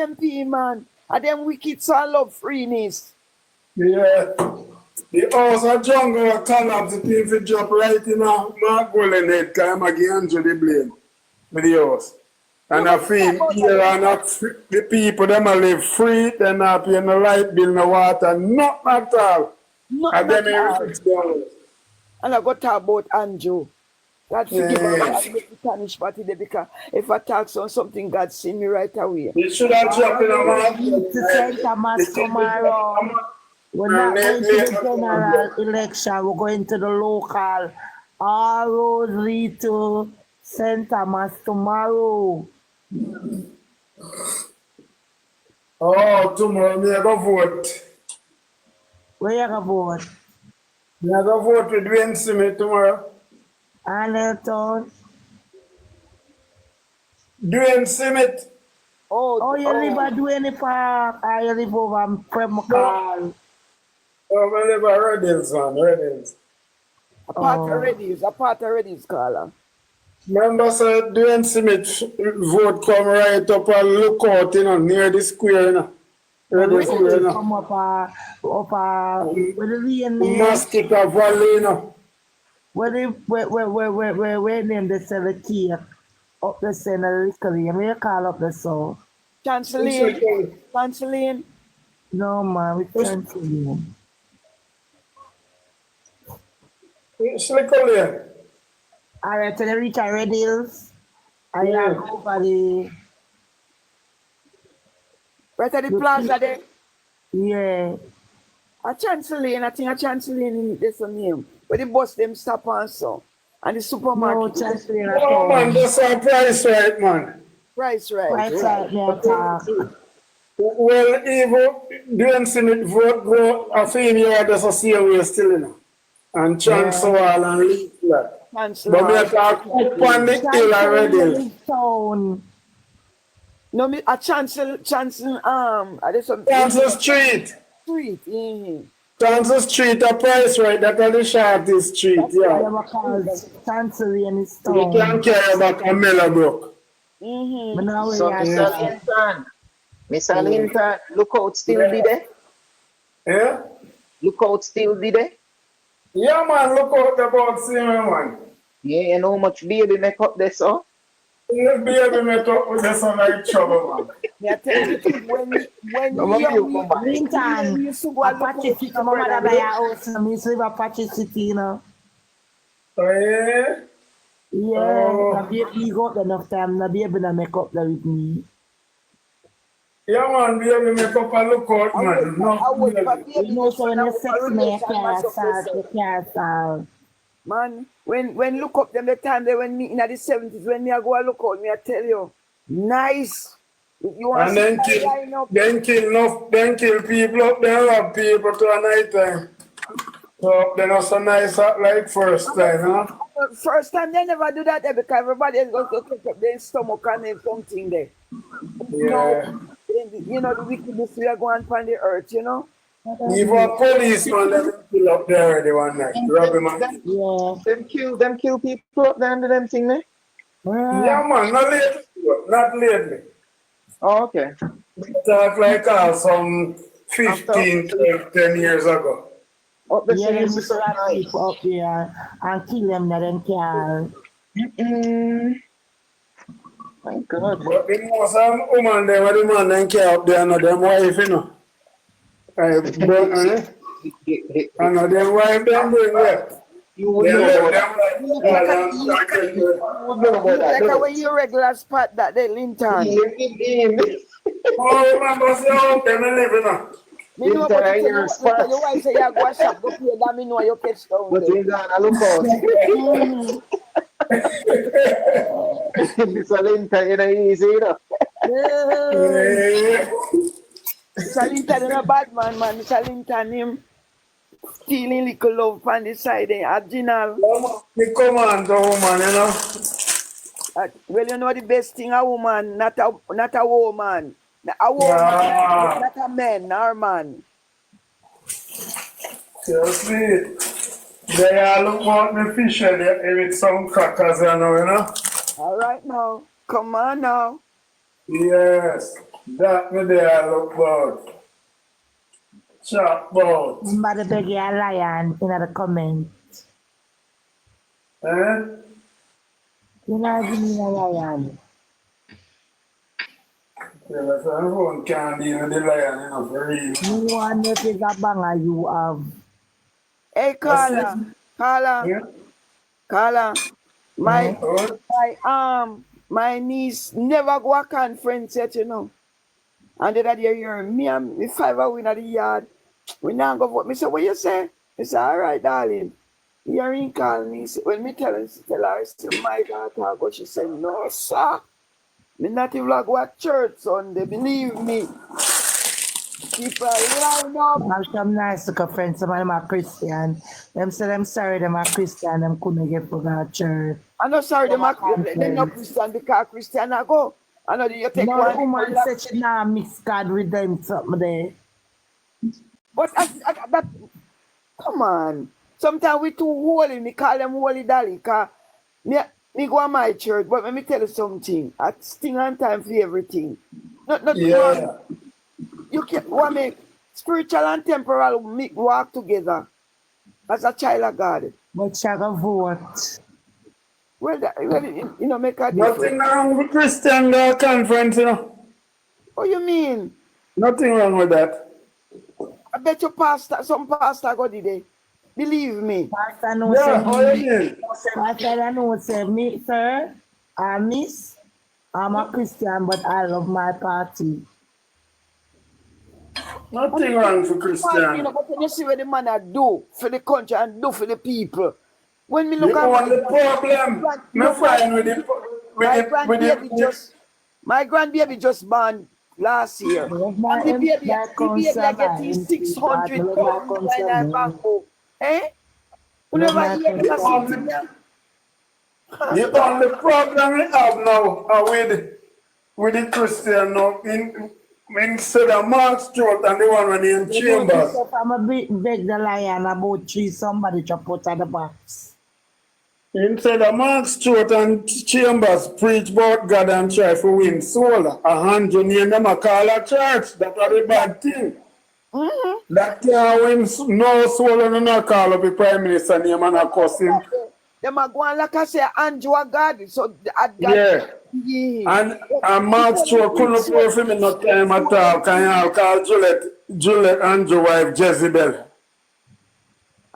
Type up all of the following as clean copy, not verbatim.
PNP, man. And them wicked so I love freeness. Yeah. The house of jungle collapse, the thing for drop right in my golden head, because I'm again the blame with the house. And I feel here and the people them a live free, they're not paying no light bill, no water, nothing at all. And then they fix the house. And I got to talk about Andrew. God forgive me punish party there because if I talk on something, God see me right away. You should have dropped in a man. To St. Thomas tomorrow. We're not going to the general election. We're going to the local. All roads lead to St. Thomas tomorrow. Oh, tomorrow me I go vote. Where you going to vote? Me I go vote with Dwayne Smith tomorrow. Arlington. Dwayne Smith. Oh, you live at Duane Park, or you live over in Premokal? Oh, I live at Red Hills, man, Red Hills. A part already is caller. Remember, sir, Dwayne Smith vote come right up and look out, you know, near the square, you know. Near the square, you know. Come up, where the name? Mosquito Valley, you know. Where name they sell the key up the center locally? Where you call up the soul? Chanceline. No, man, we can't see you. Slickley. All right, so they reach a Red Hills. I am over the... Right at the plaza there. Yeah. A Chanceline, I think a Chanceline is the name. But the bus them stop on so. And the supermarket. No, Chanceline. Oh, man, that's our price right, man. Price right. Price right, yeah. Well, even Dwayne Smith vote go a few years, there's a COA still, you know. And Chancellor and Leaflet. But we are talking up on the hill already. No, me a Chancellor Street. Mm-hmm. Chancellor Street, a price right, that's the shortest street, yeah. Chancellor and his You town. can't care about a Mellowbrook. Mm-hmm. So, Mr. Linton, lookout still be there? Yeah? Lookout still be there? Yeah, man, look out about same man. Yeah, you know how much baby make up there, so? The baby met up with this one like trouble, man. Yeah, tell you when Linton, Apache City, my mother buy a house, I used to live Apache City, you know. Oh, yeah? Yeah, the baby got enough time, the baby not make up there with me. Yeah, man, baby make up and look out, man. You know, so when you sex me, you can't start, you can't start. Man, when look up them the time they when me in the 70s, when me I go and look out, me I tell you, nice. You want and then kill people up there, rob people to a night time. So they're not so nice like first time, huh? First time they never do that there because everybody is going to take up their stomach and then something there. Yeah. You know, the wickedness we are going on the earth, you know? Even policeman them kill up there already one night. Rob him and Them kill people up there under them thing there? yeah, man, not lately. Not lately. Oh, okay. Talk like some 15, 12, 10 years ago. Up the Yeah, same you used to have people up there and kill them, that them can. My God. But the most woman there, what the man then care up there, not them wife, you know. But, I know them wife, them bring there. You would know about that. Like when you regular spot that they Linton. Oh, remember, say, oh, them live, you know. Me know about it, your wife say you go shop, go play that, me know you catch down But there. in Ghana, look out. Mr. Linton, you know, easy, you know. Mr. Linton is a bad man, man. Mr. Linton, him stealing little love on the side, original. The commander woman, you know. Well, you know the best thing, a woman, not a woman. A woman, not a man, or man. You see, they are look out the fish there with some crackers, you know. All right now. Come on now. Yes. That me there look about. Chat about. Somebody beg you a lion in the comment. Eh? You know, give me a lion. Yeah, that's why everyone can't deal with the lion, you know, for real. Me want if it's a banger you have. Hey, That's it. Carla, Yeah. Carla. Eh? What? My niece never go a conference yet, you know. And then that you hear me and me five are in the yard. We now go vote. Me say, what you say? He say, all right, darling. Hearing call me. When me tell her, say, my daughter go. She said, no, sir. Me not even go to church Sunday. Believe me. People line up. I have some nice little friends, some of them are Christian. Them say them sorry, them are Christian, them couldn't get for that church. I'm not sorry, Them are they're not conference. Christian because Christian I go. I know you take No, the one. woman said she not mix God with them something there. But that, come on. Sometimes we too holy. Me call them holy dolly. Cause me go to my church, but let me tell you something. I sting on time for everything. Nothing wrong. Yeah. You can't want me spiritual and temporal walk together as a child of God. But she got vote. Well, you know, make a Nothing difference. wrong with Christian conference, you know. What you mean? Nothing wrong with that. I bet your some pastor go today. Believe me. Pastor no Yeah, say how me. you mean? Pastor no say me, sir, miss, I'm a Christian, but I love my party. Nothing wrong for You know, Christian. but when you see what the man I do for the country and do for the people. When me look The at only problem, me find with my grandbaby just born last I year. love And the baby, my the baby I get his concubine, sweetheart. I love my 600,000 in our bank concubine. book. Eh? I love Whenever my you hear them the something concubine. only there. the only problem we have now with the Christian now instead of Mark Stewart and the one when he in You know, Chambers. if I'm a bit beg the lion about cheese, somebody to put at the box. Instead of Mark Stewart and Chambers preach about God and try to win soul, 100 name them a call a church. That are the bad thing. Mm-hmm. That can't win no soul and not call up the Prime Minister name and a cuss him. Them are going like I say, Andrew are God. So at God, Yeah. yeah. And Mark Stewart couldn't pour for me no time at all. Can you call Juliet Andrew wife Jezebel?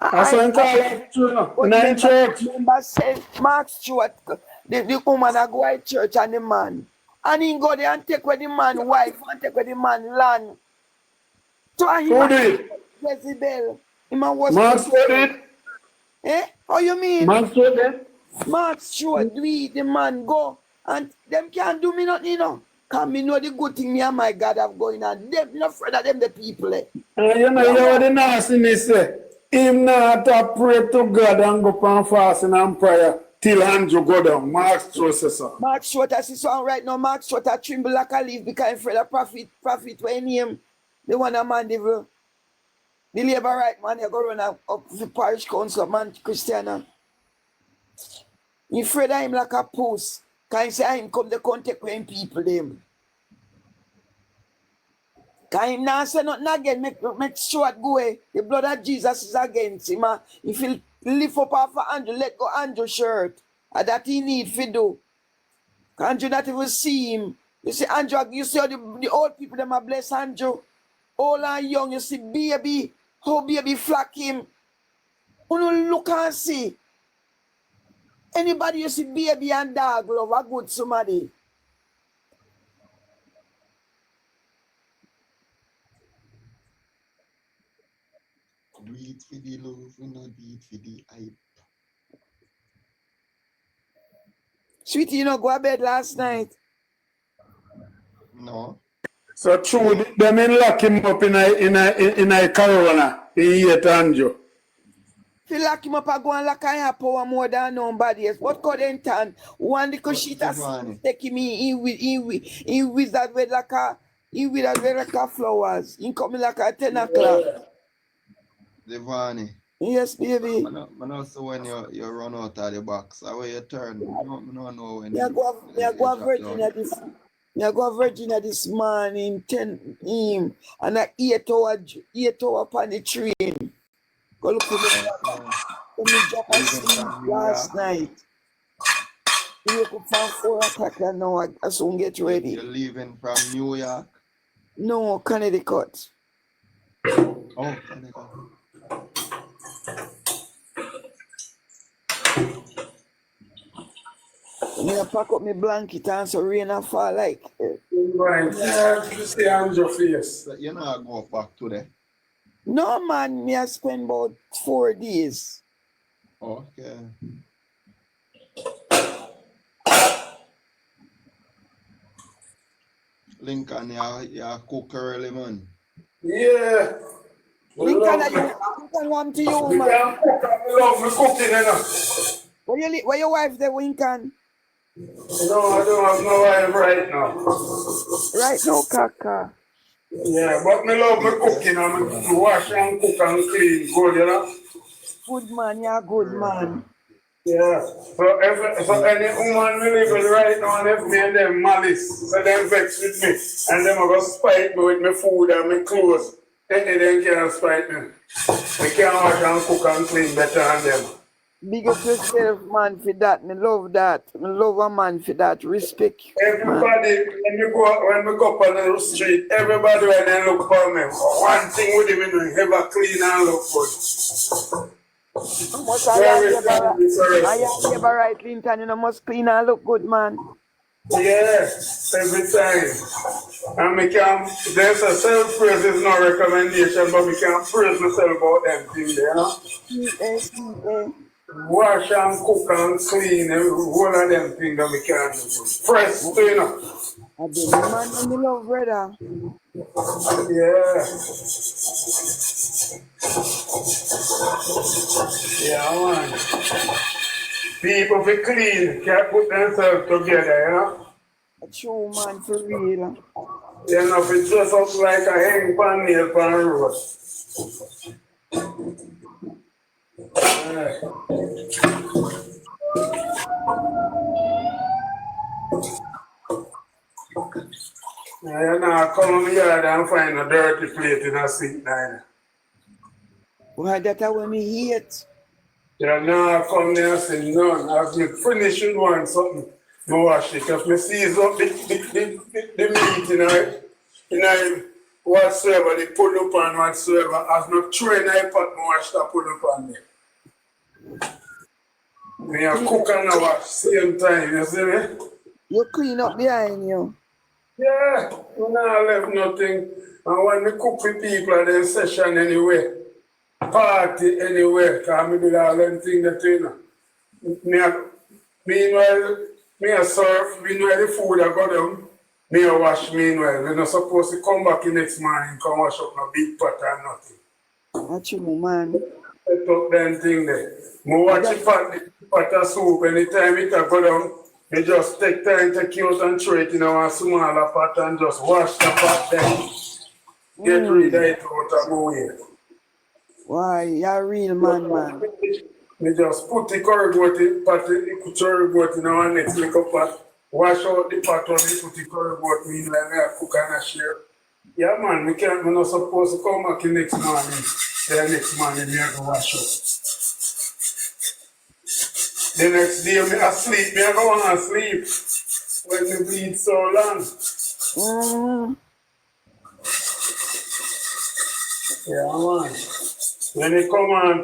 That's what I'm calling her. But In church. remember say Mark Stewart, the woman a go to church and the man. And he go there and take with the man wife and take with the man land. So him Who a did? Jezebel. Him a was Mark Stewart did? Eh? How you mean? Mark Stewart did? Mark Stewart, the man go. And them can't do me nothing, you know. Cause me know the good thing me and my God have going on. Them not afraid of them the people. You know, you what the nastiness say. Him not to pray to God and go on fasting and prayer till Andrew go down. Mark Stewart says so. Mark Stewart, I see so right now. Mark Stewart, I tremble like a leaf because I'm afraid of prophet when him. The one a man, the labor right man, you go run up the parish council, man, Christiana. You afraid of him like a post. Can you say him come the contact with him people them? Can him not say nothing again, make Stewart go away. The blood of Jesus is against him. If he lift up off of Andrew, let go Andrew shirt. And that he need to do. Andrew not even see him. You see Andrew, you see how the old people them are bless Andrew. Old and young, you see baby, how baby flock him. You look and see. Anybody you see baby and dog love a good somebody. Do it for the love, we not do it for the hype. Sweetie, you know, go to bed last night. No. So true, them in lock him up in a corona. He hate Andrew. If you lock him up, I go and lock him up power more than nobody else. What could then turn? One little shit has taking me in with that way like a flowers. In coming like a 10 o'clock. Devani. Yes, baby. I know so when you run out of the box, how you turn. I don't know when Me I go a virgin at this. I go Virginia this morning, 10 a.m. and I 8 hour upon the train. Go look for me. When me drop asleep last night. We wake up from 4 o'clock and now I soon get ready. You're leaving from New York? No, Connecticut. Oh, Connecticut. Me I pack up my blanket and so rain and fall like. Right. Yeah, you see Andrew face. So you're not going back today? No man, me I spend about 4 days. Okay. Lincoln, you cook early, man. Yeah. Lincoln want to you, We man. can cook. I love me cooking, you know. Where your wife there, Lincoln? No, I don't have no wife right now. Right now, Kaka. Yeah, but me love me cooking and me wash and cook and clean good, you know. Good man, you're a good man. Yeah. So any woman me live with right now and if me and them malice, so them vex with me and them are gonna spite me with my food and my clothes. Any them can't spite me. Me can't wash and cook and clean better than them. Big up yourself, man, for that. Me love that. Me love a man for that. Respect. Everybody, when we go up on the street, everybody when they look for me, one thing with him, you ever clean and look good. Must I am never right, Lincoln. You know, must clean and look good, man. Yeah, every time. And we can, there's a self-praise is no recommendation, but we can praise myself about them things there, you know? Wash and cook and clean, all of them things that we can do. Fresh, you know. I do. Man, me love brother. Yeah. Yeah, man. People be clean, can't put themselves together, you know? A true man, for real. You know, if it dress up like a hang pan nail pan road. You know, come in yard and find a dirty plate in a sink neither. Why that's what me hate. You know, come there and say none. As you finish with one something, you wash it. If me seize up the meat, you know, whatsoever, they pull up on whatsoever, as no tray in the pot, me wash that pull up on there. Me a cook and a wash same time, you see me? You clean up behind you. Yeah, you not left nothing. And when we cook for people at the session anyway, party anywhere, because I do all them things that you know. Meanwhile, me a serve, meanwhile the food I got them, me a wash meanwhile. We're not supposed to come back the next morning, come wash up no big pot or nothing. That's you, man. Set up them thing there. Me watch the pot of soup, anytime it a go down, me just take time to out and throw it in a smaller pot and just wash the pot then. Get rid of it out and go away. Why, you're a real man. Me just put the curry goat in our next little pot, wash out the pot and put the curry goat in and I cook and I share. Yeah man, we're not supposed to come back the next morning. The next morning me have to wash up. The next day me asleep, me I go on sleep when me bleed so long. Yeah man. When they come on